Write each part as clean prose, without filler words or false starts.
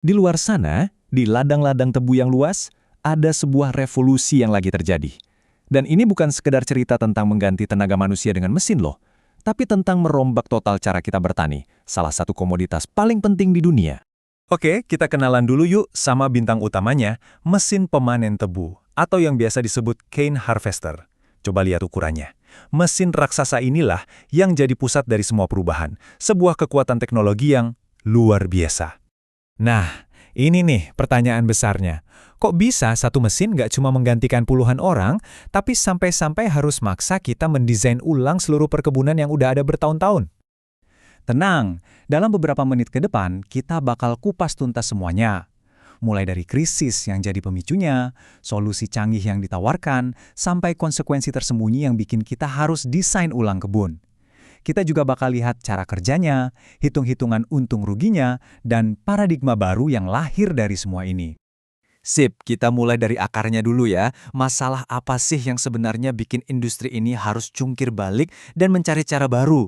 Di luar sana, di ladang-ladang tebu yang luas, ada sebuah revolusi yang lagi terjadi. Dan ini bukan sekedar cerita tentang mengganti tenaga manusia dengan mesin loh, tapi tentang merombak total cara kita bertani, salah satu komoditas paling penting di dunia. Oke, kita kenalan dulu yuk sama bintang utamanya, mesin pemanen tebu, atau yang biasa disebut cane harvester. Coba lihat ukurannya. Mesin raksasa inilah yang jadi pusat dari semua perubahan, sebuah kekuatan teknologi yang luar biasa. Nah, ini nih pertanyaan besarnya. Kok bisa satu mesin nggak cuma menggantikan puluhan orang, tapi sampai-sampai harus maksa kita mendesain ulang seluruh perkebunan yang udah ada bertahun-tahun? Tenang, dalam beberapa menit ke depan, kita bakal kupas tuntas semuanya. Mulai dari krisis yang jadi pemicunya, solusi canggih yang ditawarkan, sampai konsekuensi tersembunyi yang bikin kita harus desain ulang kebun. Kita juga bakal lihat cara kerjanya, hitung-hitungan untung ruginya, dan paradigma baru yang lahir dari semua ini. Sip, kita mulai dari akarnya dulu ya. Masalah apa sih yang sebenarnya bikin industri ini harus jungkir balik dan mencari cara baru?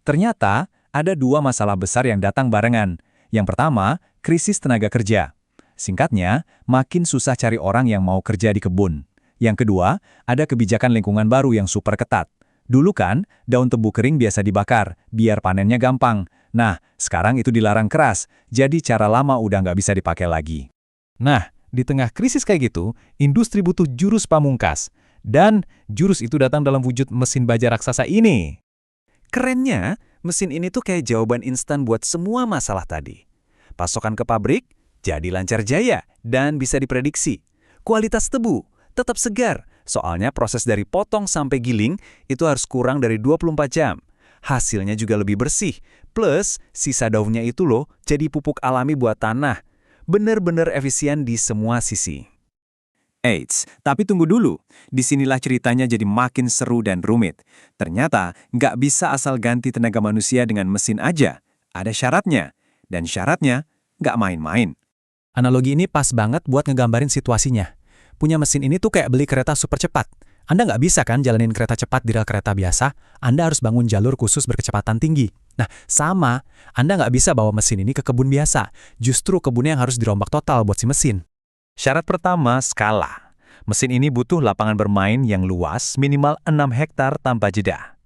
Ternyata, ada dua masalah besar yang datang barengan. Yang pertama, krisis tenaga kerja. Singkatnya, makin susah cari orang yang mau kerja di kebun. Yang kedua, ada kebijakan lingkungan baru yang super ketat. Dulu kan, daun tebu kering biasa dibakar, biar panennya gampang. Nah, sekarang itu dilarang keras, jadi cara lama udah nggak bisa dipakai lagi. Nah, di tengah krisis kayak gitu, industri butuh jurus pamungkas. Dan jurus itu datang dalam wujud mesin baja raksasa ini. Kerennya, mesin ini tuh kayak jawaban instan buat semua masalah tadi. Pasokan ke pabrik, jadi lancar jaya, dan bisa diprediksi. Kualitas tebu, tetap segar, soalnya proses dari potong sampai giling itu harus kurang dari 24 jam. Hasilnya juga lebih bersih, plus sisa daunnya itu loh jadi pupuk alami buat tanah. Bener-bener efisien di semua sisi. Eits, tapi tunggu dulu. Disinilah ceritanya jadi makin seru dan rumit. Ternyata, nggak bisa asal ganti tenaga manusia dengan mesin aja. Ada syaratnya. Dan syaratnya nggak main-main. Analogi ini pas banget buat ngegambarin situasinya. Punya mesin ini tuh kayak beli kereta super cepat. Anda nggak bisa kan jalanin kereta cepat di rel kereta biasa, Anda harus bangun jalur khusus berkecepatan tinggi. Nah, sama, Anda nggak bisa bawa mesin ini ke kebun biasa. Justru kebunnya yang harus dirombak total buat si mesin. Syarat pertama, skala. Mesin ini butuh lapangan bermain yang luas, minimal 6 hektar tanpa jeda.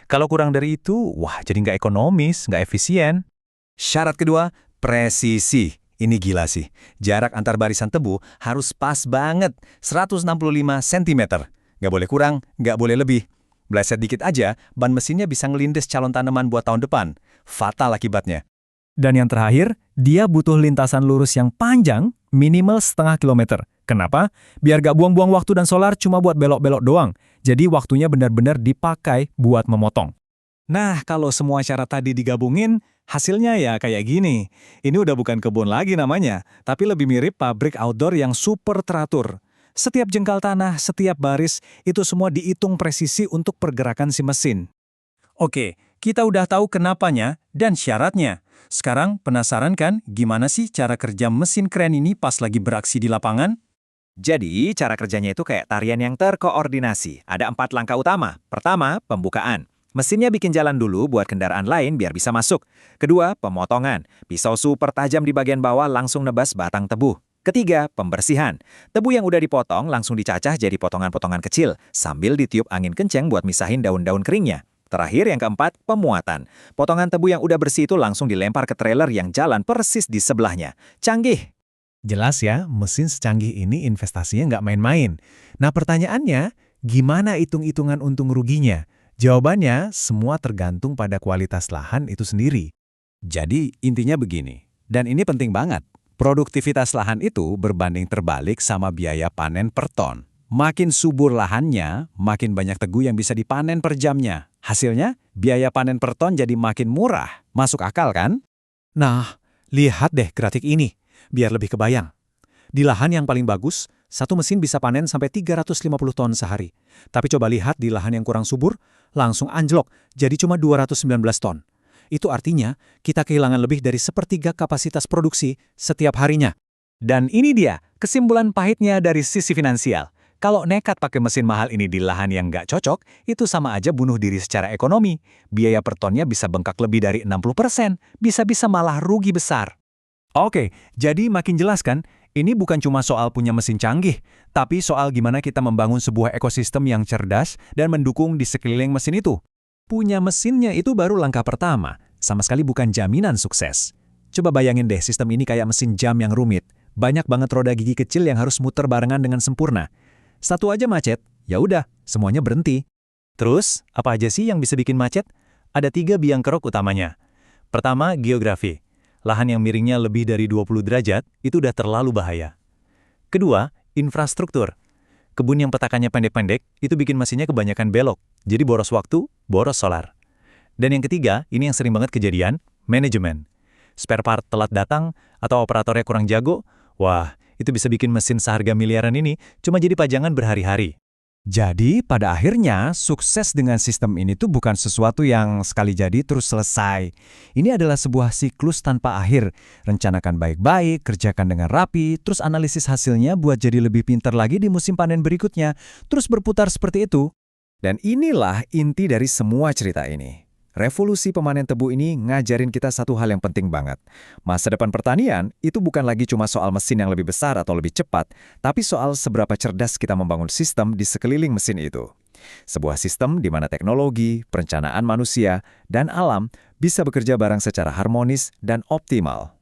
Kalau kurang dari itu, wah jadi nggak ekonomis, nggak efisien. Syarat kedua, presisi. Ini gila sih. Jarak antar barisan tebu harus pas banget, 165 cm. Nggak boleh kurang, nggak boleh lebih. Bleset dikit aja, ban mesinnya bisa ngelindes calon tanaman buat tahun depan. Fatal akibatnya. Dan yang terakhir, dia butuh lintasan lurus yang panjang, minimal setengah kilometer. Kenapa? Biar gak buang-buang waktu dan solar cuma buat belok-belok doang. Jadi waktunya benar-benar dipakai buat memotong. Nah, kalau semua syarat tadi digabungin, hasilnya ya kayak gini. Ini udah bukan kebun lagi namanya, tapi lebih mirip pabrik outdoor yang super teratur. Setiap jengkal tanah, setiap baris, itu semua dihitung presisi untuk pergerakan si mesin. Oke, kita udah tahu kenapanya dan syaratnya. Sekarang penasaran kan gimana sih cara kerja mesin keren ini pas lagi beraksi di lapangan? Jadi, cara kerjanya itu kayak tarian yang terkoordinasi. Ada 4 langkah utama. Pertama, pembukaan. Mesinnya bikin jalan dulu buat kendaraan lain biar bisa masuk. Kedua, pemotongan. Pisau super tajam di bagian bawah langsung nebas batang tebu. Ketiga, pembersihan. Tebu yang udah dipotong langsung dicacah jadi potongan-potongan kecil, sambil ditiup angin kenceng buat misahin daun-daun keringnya. Terakhir, yang keempat, pemuatan. Potongan tebu yang udah bersih itu langsung dilempar ke trailer yang jalan persis di sebelahnya. Canggih! Jelas ya, mesin secanggih ini investasinya nggak main-main. Nah pertanyaannya, gimana hitung-hitungan untung ruginya? Jawabannya, semua tergantung pada kualitas lahan itu sendiri. Jadi intinya begini, dan ini penting banget. Produktivitas lahan itu berbanding terbalik sama biaya panen per ton. Makin subur lahannya, makin banyak tebu yang bisa dipanen per jamnya. Hasilnya, biaya panen per ton jadi makin murah. Masuk akal kan? Nah, lihat deh grafik ini, biar lebih kebayang. Di lahan yang paling bagus, satu mesin bisa panen sampai 350 ton sehari. Tapi coba lihat di lahan yang kurang subur, langsung anjlok, jadi cuma 219 ton. Itu artinya, kita kehilangan lebih dari sepertiga kapasitas produksi setiap harinya. Dan ini dia, kesimpulan pahitnya dari sisi finansial. Kalau nekat pakai mesin mahal ini di lahan yang nggak cocok, itu sama aja bunuh diri secara ekonomi. Biaya per tonnya bisa bengkak lebih dari 60%, bisa-bisa malah rugi besar. Oke, jadi makin jelas kan, ini bukan cuma soal punya mesin canggih, tapi soal gimana kita membangun sebuah ekosistem yang cerdas dan mendukung di sekeliling mesin itu. Punya mesinnya itu baru langkah pertama, sama sekali bukan jaminan sukses. Coba bayangin deh sistem ini kayak mesin jam yang rumit. Banyak banget roda gigi kecil yang harus muter barengan dengan sempurna. Satu aja macet, ya udah, semuanya berhenti. Terus, apa aja sih yang bisa bikin macet? Ada 3 biang kerok utamanya. Pertama, geografi. Lahan yang miringnya lebih dari 20 derajat, itu udah terlalu bahaya. Kedua, infrastruktur. Kebun yang petakannya pendek-pendek, itu bikin mesinnya kebanyakan belok. Jadi boros waktu, boros solar. Dan yang ketiga, ini yang sering banget kejadian, manajemen. Spare part telat datang, atau operatornya kurang jago, wah, itu bisa bikin mesin seharga miliaran ini cuma jadi pajangan berhari-hari. Jadi, pada akhirnya, sukses dengan sistem ini tuh bukan sesuatu yang sekali jadi terus selesai. Ini adalah sebuah siklus tanpa akhir. Rencanakan baik-baik, kerjakan dengan rapi, terus analisis hasilnya buat jadi lebih pintar lagi di musim panen berikutnya. Terus berputar seperti itu. Dan inilah inti dari semua cerita ini. Revolusi pemanen tebu ini ngajarin kita satu hal yang penting banget. Masa depan pertanian itu bukan lagi cuma soal mesin yang lebih besar atau lebih cepat, tapi soal seberapa cerdas kita membangun sistem di sekeliling mesin itu. Sebuah sistem di mana teknologi, perencanaan manusia, dan alam bisa bekerja bareng secara harmonis dan optimal.